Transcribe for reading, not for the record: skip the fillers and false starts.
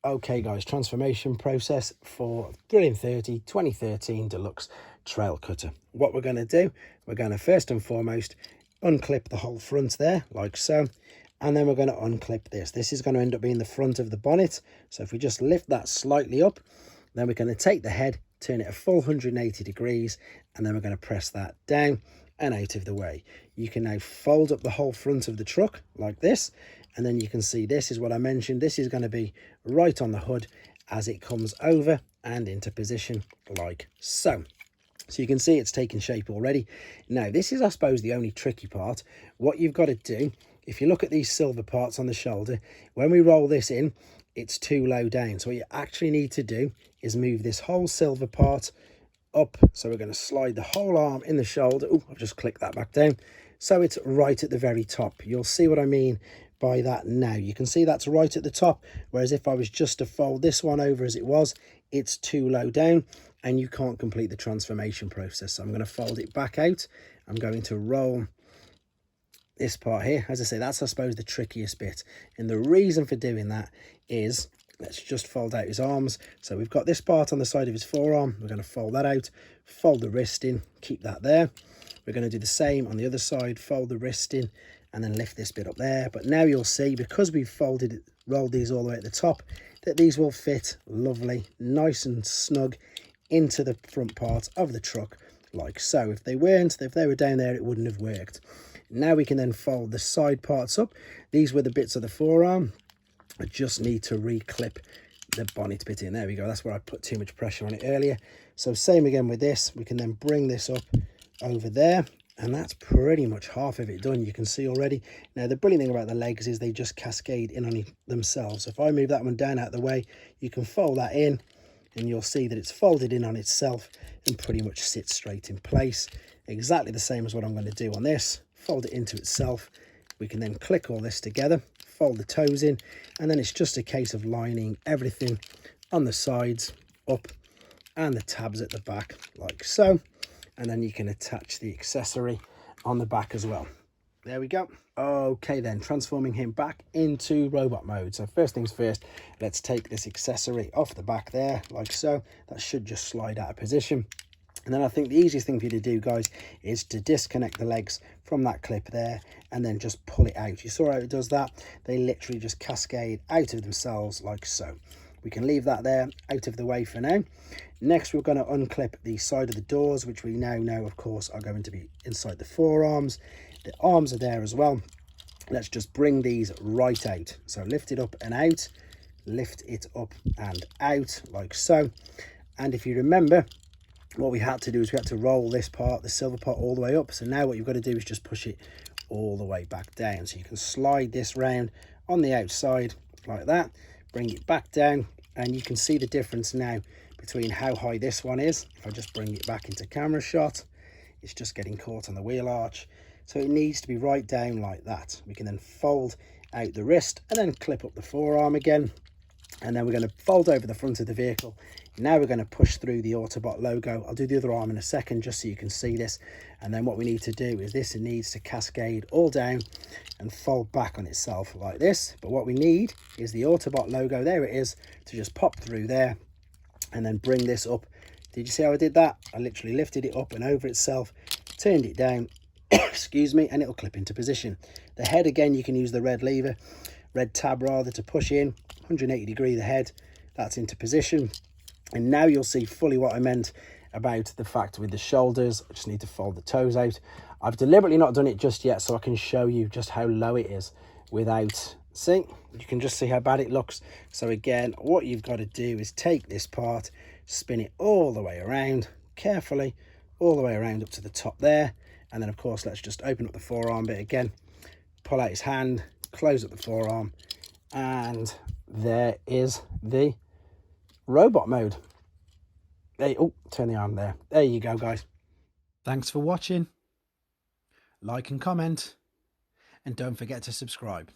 Okay guys, transformation process for Thrillin 30 2013 Deluxe Trailcutter. What we're going to do, we're going to first and foremost unclip the whole front there, like so. And then we're going to unclip this. This is going to end up being the front of the bonnet. So if we just lift that slightly up, then we're going to take the head, turn it a full 180 degrees, and then we're going to press that down and out of the way. You can now fold up the whole front of the truck like this, and then you can see this is what I mentioned. This is going to be right on the hood as it comes over and into position like so. So you can see it's taken shape already. Now this is, I suppose, the only tricky part. What you've got to do, if you look at these silver parts on the shoulder, when we roll this in, it's too low down. So what you actually need to do is move this whole silver part up. So we're going to slide the whole arm in the shoulder. Oh, I've just clicked that back down. So it's right at the very top. You'll see what I mean by that now. You can see that's right at the top, whereas if I was just to fold this one over as it was, it's too low down and you can't complete the transformation process. So I'm going to fold it back out. I'm going to roll this part here. As I say, that's, I suppose, the trickiest bit, and the reason for doing that is, let's just fold out his arms. So we've got this part on the side of his forearm. We're going to fold that out, fold the wrist in, keep that there. We're going to do the same on the other side, fold the wrist in, and then lift this bit up there. But now you'll see, because we've rolled these all the way at the top, that these will fit lovely, nice and snug into the front part of the truck like so. If they were down there, it wouldn't have worked. Now we can then fold the side parts up. These were the bits of the forearm. I just need to reclip the bonnet bit in. There we go. That's where I put too much pressure on it earlier. So same again with this. We can then bring this up over there, and that's pretty much half of it done. You can see already. Now the brilliant thing about the legs is they just cascade in on themselves. So if I move that one down out of the way, you can fold that in, and you'll see that it's folded in on itself and pretty much sits straight in place. Exactly the same as what I'm going to do on this. Fold it into itself. We can then click all this together, fold the toes in, and then it's just a case of lining everything on the sides up and the tabs at the back like so. And then you can attach the accessory on the back as well. There we go. Okay then, transforming him back into robot mode. So first things first, let's take this accessory off the back there like so. That should just slide out of position. And then I think the easiest thing for you to do, guys, is to disconnect the legs from that clip there and then just pull it out. You saw how it does that? They literally just cascade out of themselves like so. We can leave that there out of the way for now. Next, we're going to unclip the side of the doors, which we now know, of course, are going to be inside the forearms. The arms are there as well. Let's just bring these right out. So lift it up and out, lift it up and out like so. And if you remember, what we had to do is we had to roll this part, the silver part, all the way up. So now what you've got to do is just push it all the way back down. So you can slide this round on the outside like that, bring it back down, and you can see the difference now between how high this one is. If I just bring it back into camera shot, it's just getting caught on the wheel arch. So it needs to be right down like that. We can then fold out the wrist and then clip up the forearm again. And then we're going to fold over the front of the vehicle. Now we're going to push through the Autobot logo. I'll do the other arm in a second just so you can see this. And then what we need to do is this needs to cascade all down and fold back on itself like this. But what we need is the Autobot logo, there it is, to just pop through there and then bring this up. Did you see how I did that? I literally lifted it up and over itself, turned it down, excuse me, and it'll clip into position. The head, again, you can use the red tab rather, to push in 180 degree the head. That's into position. And now you'll see fully what I meant about the fact with the shoulders. I just need to fold the toes out. I've deliberately not done it just yet so I can show you just how low it is without, see, you can just see how bad it looks. So again, what you've got to do is take this part, spin it all the way around carefully, all the way around up to the top there. And then of course, let's just open up the forearm bit again, pull out his hand, close up the forearm, and there is the robot mode. Hey, oh, turn the arm there. There you go, guys. Thanks for watching. Like and comment, and don't forget to subscribe.